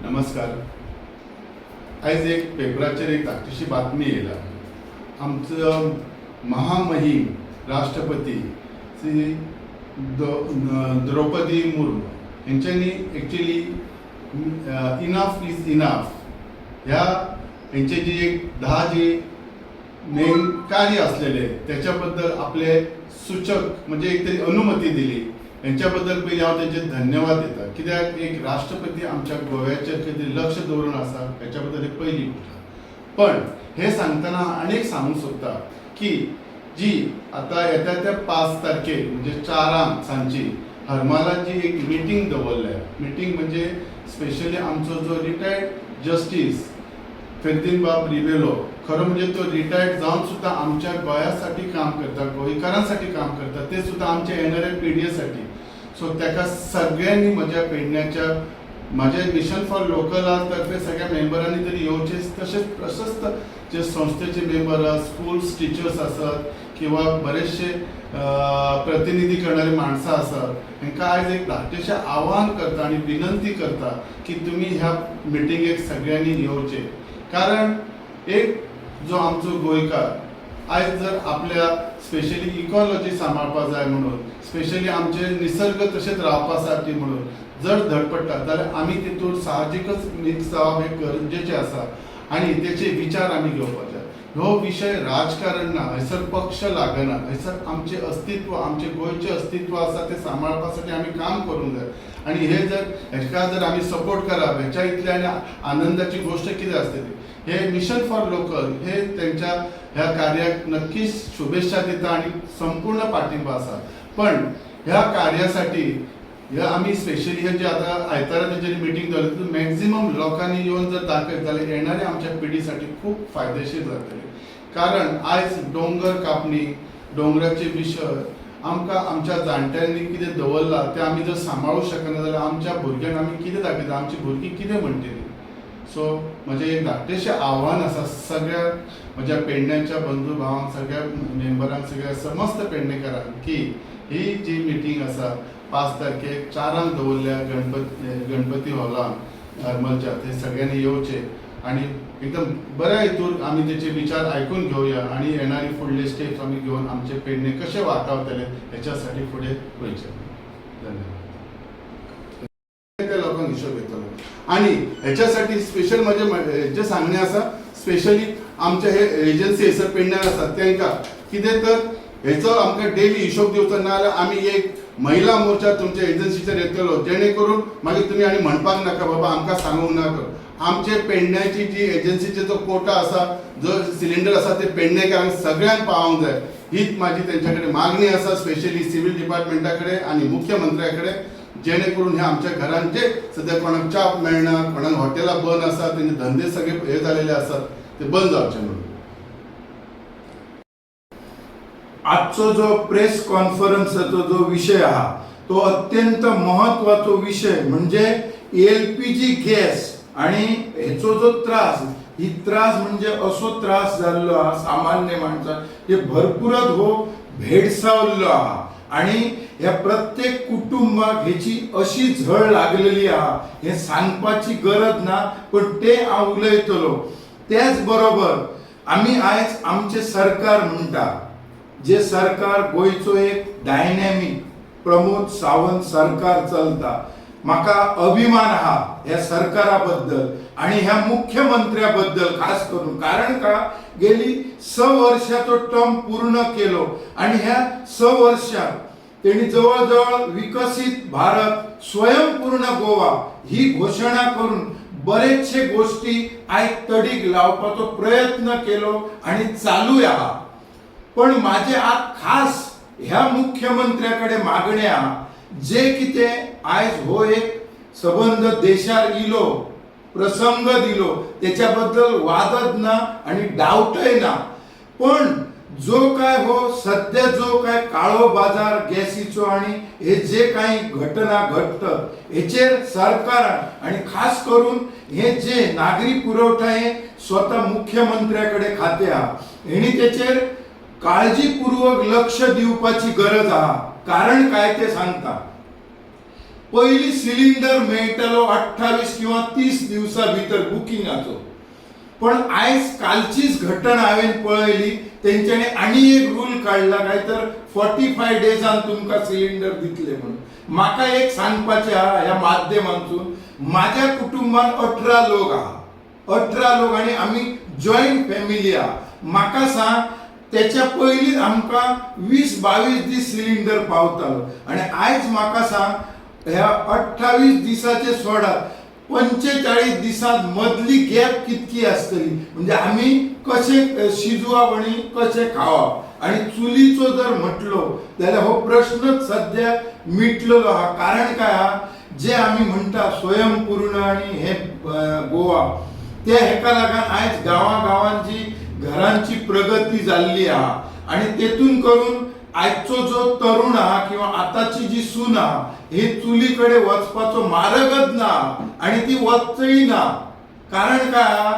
नमस्कार. आज एक पेपराचेर एक धाकटीशी बातमी येयला. आमचो महामहिम राष्ट्रपती श्री द्रौपदी मुर्मू हेंच्यांनी एक्चुअली इनफ इज इनफ ह्या हेंचे जी एक 10 जी मेन कार्य असलेले त्याच्याबद्दल आपले सूचक म्हणजे एक तरी अनुमती दिली. यांच्याबद्दल पहिले हांव तेंचे धन्यवाद दिता, कित्याक एक राष्ट्रपती आमच्या गोव्याचेर कितें लक्ष दवरून आसा हेच्याबद्दल एक पहिली गोष्ट. पण हे सांगतना आनीक सांगूंक सोदता की जी आता येता त्या 5 तारखेक म्हणजे 4 सांजची हरमलात जी एक मिटींग दवरल्या, मिटींग म्हणजे स्पेशली आमचो जो रिटायर्ड जस्टीस फेर्दिनबाब रिबेलो, खरं म्हणजे तो रिटायर्ड जावन सुद्धा आमच्या गोंयासाठी काम करता, गोंयकारांसाठी काम करता, ते सुद्धा आमच्या येणाऱ्या पिढयेसाठी. सो ताका सगळ्यांनी म्हज्या पेडण्याच्या माझ्या मिशन फॉर लोकल तर्फे सगळ्या मेंबरांनी तरी येवचे, तसेच प्रशस्त जे संस्थेचे मेंबर आसात, स्कूल्स टिचर्स आसात किंवा बरेचसे प्रतिनिधी करणारी माणसं आसात, हांकां आयज एक धाकटेशें आव्हान करता आणि विनंती करता की तुम्ही ह्या मिटिंगेक सगळ्यांनी येवचे. कारण एक जो आमचो गोंयकार आयज जर आपल्या स्पेशली इकॉलॉजी सांबाळपा जाय म्हणून, स्पेशली आमचे निसर्ग तशेंच रावपासाठी म्हणून जर धडपडटा जाल्यार आमी तितून साहजिकच मिक्स जावप हे गरजेचें आसा आणि तेचे विचार आमी घेवपाचे. हो विशय राजकारण ना, हयसर पक्ष लागना, हयसर आमचे अस्तित्व, आमचे गोंयचे अस्तित्व आसा ते सांबाळपासाठी आमी काम करूंक जाय. आणि हे जर हेका जर आमी सपोर्ट करप, हेच्या इतली आनी आनंदाची गोष्ट कितें आसतली. हे मिशन फॉर लोकल हे त्यांच्या ह्या कार्याक नक्कीच शुभेच्छा दिता आणि संपूर्ण पाठिंबा आसा. पण ह्या कार्यासाठी आम्ही स्पेशली हे जे आता आयतारा तेंच्यांनी मिटींग दवरली तितून मॅक्झिमम लोकांनी येवन जर दाखयत जाल्यार येणाऱ्या आमच्या पिढीसाठी खूप फायदेशीर जातले. कारण आयज डोंगर कापणी, डोंगराचे विशय आमकां आमच्या जाणट्यांनी कितें दवरला ते आमी जर सांबाळूंक शकना जाल्यार आमच्या भुरग्यांक आमी कितें दाखयता, आमची भुरगीं कितें म्हणटली. सो म्हजें एक धाकटेशें आव्हान आसा सगळ्या म्हज्या पेडण्याच्या बंधू भावांक, सगळ्या मेंबरांक, सगळ्या समस्त पेडणेकारांक की ही जी मिटींग आसा 5 तारखेक 4 दवरल्या गणपती हॉलांत हरमलच्या, ते सगळ्यांनी येवचे आणि एकदम बऱ्या हितून आमी तेचे विचार आयकून घेवया आणि येणारी फुडले स्टेप्स आमी घेवन आमचे पेडणे कशे वाटावतले हेच्यासाठी फुडें वयचे. धन्यवाद. त्या लोकांक हिशोब येतलो आणि हेच्यासाठी स्पेशल म्हणजे जे सांगणे आसा, स्पेशली आमचे हे एजन्सी हयसर पेडण्यार आसात तांकां कितें तर हेचो आमकां डेली हिशोब दिवचो ना जाल्यार आमी एक महिला मोर्चा तुमच्या एजन्सीचेर येतलो, जेणे करून मागीर तुमी आनी म्हणपाक नाका बाबा आमकां सांगूंक नाका. आमचे पेडण्याची जी एजन्सीचे जो कोटा आसा, जो सिलिंडर आसा ते पेडणेकारांक सगळ्यांक पावोंक जाय, हीच माझी तेंच्या कडेन मागणी आसा, स्पेशली सिव्हिल डिपार्टमेंटा कडेन आनी मुख्यमंत्र्या कडेन, जेणे करून हे आमच्या घरांत जे सद्या कोणाक च्या मेळना, कोणाक हॉटेलां बंद आसात, तेंचे धंदे सगळे हे जालेले आसात, ते बंद जावचे म्हणून. आजचो जो प्रेस कॉन्फरन्सचो जो विषय आहा तो अत्यंत महत्वाचो विषय म्हणजे एलपीजी गॅस आणि हेचो जो त्रास, ही त्रास म्हणजे असो त्रास जाल्लो आहा सामान्य माणसाक जे भरपूरच हो भेडसावल्लो आहा आणि ह्या प्रत्येक कुटुंबाक हेची अशी झळ लागलेली आहा हे सांगपाची गरज ना, पण ते हांव उलयतलो. त्याच बरोबर आमी आयज आमचे सरकार म्हणटा, जे सरकार गोयचो एक डायनॅमिक प्रमोद सावंत सरकार चलता, म्हाका अभिमान आहा ह्या सरकाराबद्दल आणि ह्या मुख्यमंत्र्याबद्दल खास करून. कारण का गेली 6 वर्षाचो टर्म पूर्ण केलो आणि ह्या 6 वर्षात त्यांनी जवळजवळ विकसित भारत, स्वयंपूर्ण गोवा ही घोषणा करून बरेचशे गोष्टी आयज तडीक लावपाचो प्रयत्न केलो आणि चालू आहा. पण माझे आज खास ह्या मुख्यमंत्र्याकडे मागणे आहा, जे कितें आयज हो एक संबंध देशार इलो, प्रसंग दिलो, त्याच्याबद्दल वादच ना आणि डाऊटय ना. पण जो काय हो सध्या जो काय काळो बाजार गॅसीचो आणि हे जे काही घटना घडतात हेचेर सरकारान आणि खास करून हे जे नागरी पुरवठा हे स्वतः मुख्यमंत्र्याकडे खाते आहा, हेणी तेचेर काळजीपूर्वक लक्ष दिवपाची गरज आहा. कारण काय ते सांगता. पहिली सिलिंडर मेळटलो 28 किंवा 30 दिवसा भितर बुकिंगाचो. पण आयज कालचीच घटना हांवें पळयली, तेंच्यांनी आनी एक रूल काडला काय तर 45 डेजान तुमकां सिलिंडर दितले म्हणून. म्हाका एक सांगपाचें आहा ह्या माध्यमांतून, म्हाज्या कुटुंबान 18 लोक आहा, 18 लोक आणि आमी जॉईंट फॅमिली आहा. म्हाका सांग, त्याच्या पयलींच आमकां 20-22 दीस सिलिंडर पावतालो आणि आयज म्हाका सांग ह्या 28 दिसाचे सोडात 45 दिसांत मदली गॅप कितकी आसतली. म्हणजे आमी कशें शिजोवप आणि कशें खावप. आणि चुलीचो जर म्हटलो जाल्यार हो प्रश्नच सध्या मिटलेलो आहा. कारण काय आहा, जे आमी म्हणटा स्वयंपूर्ण आणि हे गोवा, ते हेका लागून आयज गांवांची घरांची प्रगती जाल्ली आहा. आणि तेतून करून आजचो जो तरुण आहा किंवा आताची जी सून आहा, हे चुलीकडे वचपाचो मार्गच ना आणि ती वचय ना. कारण काय आहा,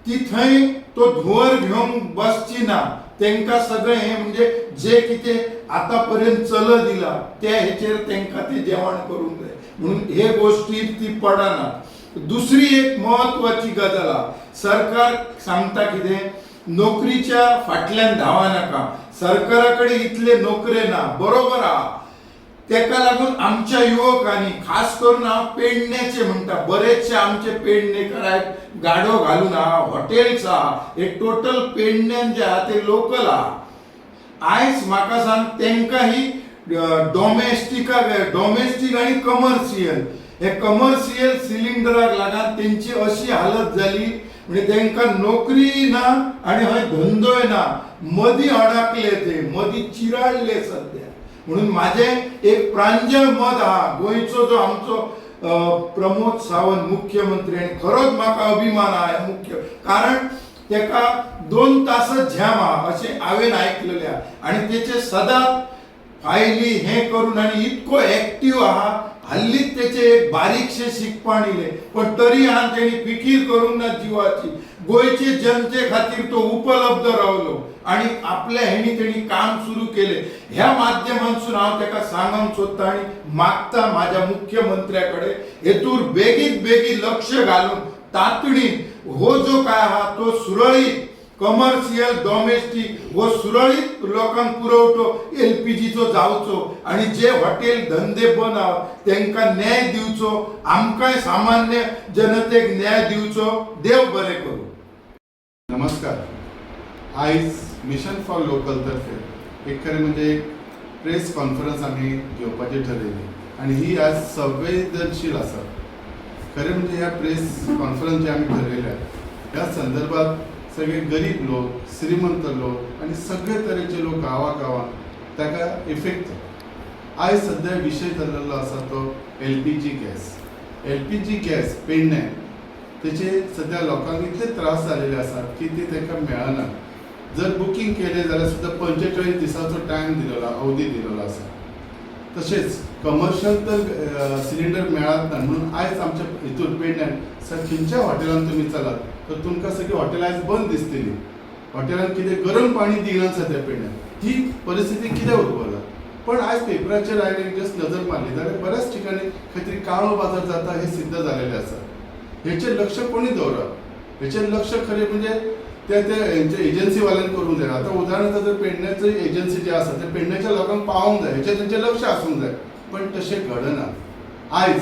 ती थंय तो धुंवर घेवंक बसची ना. तेंका सगळें हे म्हणजे जे कितें आतापर्यंत चलत दिला त्या हेचेर तेंका ते जेवण करूंक जाय म्हणून हे गोष्टी ती पडना. दुसरी एक महत्वाची गजाल आहा, सरकार सांगता कितें, नोकरीच्या फाटल्यान धांवा नाका. सरकाराकडे इतले नोकरे ना, बरोबर आहा. तेका लागून आमच्या युवकांनी, खास करून हांव पेडण्याचे म्हणटा, बरेचशे आमचे पेडणेकर आहेत, गाडो घालून आहा, हॉटेल्स आहा, हे टोटल पेडण्यान जे आहा ते लोकल आहा. आयज म्हाका सांग, तेंका ही डॉमेस्टीक आणि कमर्शियल, हे कमर्शियल सिलिंडराक लागून तेंची अशी हालत जाली, म्हणजे तेंका नोकरी ना आणि हय धंदोय ना, मदीं अडकले, ते मदीं चिराडले सध्या. म्हणून माझे एक प्रांजळ मत आहा, गोंयचो जो आमचो प्रमोद सावंत मुख्यमंत्री, आणि खरोच म्हाका अभिमान आहा मुख्य, कारण तेका 2 तासच झॅम आहा अशें हांवें आयकलेलें आहा. आणि तेचे सदांच फायली हे करून आणि इतको ऍक्टिव्ह आहा. हल्लीच त्याचे एक बारीकशे शिकपण इले, पण तरी हां त्यांनी फिकीर करूंक ना जीवाची. गोंयचे जनते खातीर तो उपलब्ध रावलो आणि आपल्या हेणी त्यांनी काम सुरू केले. ह्या माध्यमांतून हांव तेका सांगूंक सोदता आणि मागता माझ्या मुख्यमंत्र्याकडे हेतूर बेगीन लक्ष घालून तातडीन हो जो काय आहा तो सुरळीत कमर्शियल डॉमेस्टिक व सुरळीत लोकांक पुरवठो एलपीजीचो जावचो आणि जे हॉटेल धंदे बंद आहा तेंका न्याय दिवचो, आमकांय सामान्य जनतेक न्याय दिवचो. देव बरें करूं. नमस्कार. आयज मिशन फॉर लोकल तर्फे एक खरें म्हणजे एक प्रेस कॉन्फरन्स आमी घेवपाची ठरयली आणि ही आज संवेदनशील आसा. खरें म्हणजे ह्या प्रेस कॉन्फरन्स जे आमी ठरयल्या ह्या संदर्भात सगळे गरीब लोक, श्रीमंत लोक आणि सगळे तरेचे लोक गांवागांवांत ताका इफेक्ट जाता. आयज सध्या विशय जाल्लो आसा तो एलपीजी गॅस. एलपीजी गॅस पेडणे तेचे सध्या लोकांक इतले त्रास जालेले आसात की ते तांकां मेळना. जर बुकींग केलें जाल्यार सुद्दां 45 दिसांचो टायम दिलेलो, अवधी दिलेलो आसा. तशेंच कमर्शियल तर सिलिंडर मेळत ना. म्हणून आयज आमच्या हितून पेडण्यान खंयच्या हॉटेलांत तुमी चलात तर तुमकां सगळीं हॉटेलां आयज बंद दिसतलीं. हॉटेलांत कितें गरम पाणी दिनात सध्या पेडण्यान. ही परिस्थिती कित्याक उद्भवला? पण आज पेपराचेर हांवें जस्ट नजर मारली जाल्यार बऱ्याच ठिकाणी खंय तरी काळो बाजार जाता हे सिद्ध जालेलें आसा. हेचेर लक्ष कोणी दवरप? हेचेर लक्ष खरें म्हणजे हेंचे एजन्सीवाल्यांनी करूंक जाय. आतां उदाहरणार्थ जर पेडण्याचो एजन्सी जे आसा ते पेडण्याच्या लोकांक पावोंक जाय, हेचेर तेंचें लक्ष आसूंक जाय. पण तशें घडना. आयज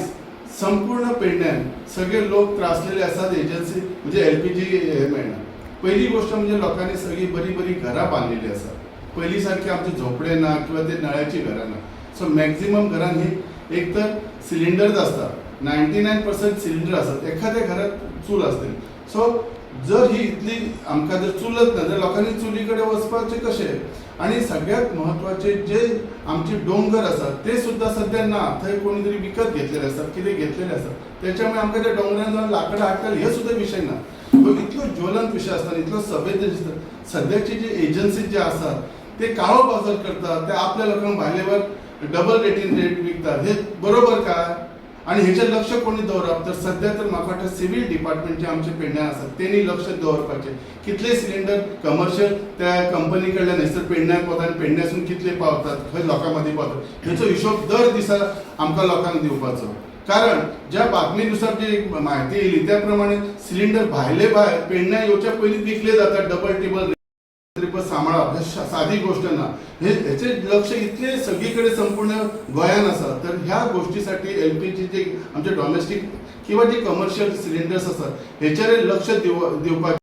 संपूर्ण पेडण्यान सगळे लोक त्रासलेले आसात. एजन्सी म्हणजे एलपीजी हे मेळना. पहिली गोष्ट म्हणजे लोकांनी सगळी बरी घरां बांदलेली आसा. पयलीं सारके आमचे झोपडे ना किंवा ते नळ्याची घरां ना. सो मॅक्झिमम घरान ही एक तर सिलिंडर्स आसता, 99% सिलिंडर आसात. एखाद्या घरात चूल आसतली. सो जर ही इतली आमकां जर चुलत ना जाल्यार लोकांनी चुलीकडे वचपाचें कशें? आणि सगळ्यात महत्वाचे जे आमचे डोंगर आसात ते सुद्धा सध्या ना. थंय कोणी तरी विकत घेतलेले आसतात, कितें घेतलेले आसतात. त्याच्यामुळे आमकां त्या डोंगरान जाऊन लाकडां हाडटले हे सुद्धा विषय ना. इतलो ज्वलंत विषय आसता, इतलो संवेदनशील. सध्याचे जे एजन्सी जे आसात ते काळो बाजार करतात. ते आपल्या लोकांक भायलेवर डबल रेट विकतात. हे बरोबर काय? आणि हेचेर लक्ष कोणी दवरप? तर सध्या तर म्हाका वाटतं सिव्हिल डिपार्टमेंट जे आमचे पेडण्यान आसात तेणी लक्ष दवरपाचें. कितले सिलिंडर कमर्शियल त्या कंपनी कडल्यान हयसर पेडण्याक वतात आनी पेडण्यासून कितले पावतात, खंय लोकां मदीं पावतात, हेचो हिशोब दर दिसा आमकां लोकांक दिवपाचो. कारण ज्या बातमीनुसार जी माहिती येईल त्याप्रमाणे सिलेंडर भायले भायर पेडण्या येवच्या पयलीं विकले जातात डबल टेबल सांबाळप साधी गोष्ट ना. ह्याचे लक्ष इतले सगळीकडे संपूर्ण गोंयान आसा. तर ह्या गोष्टीसाठी LPG जे आमचे डॉमेस्टिक किंवा जे कमर्शियल सिलेंडर्स आसात ह्याच्यावर लक्ष दिवपाचे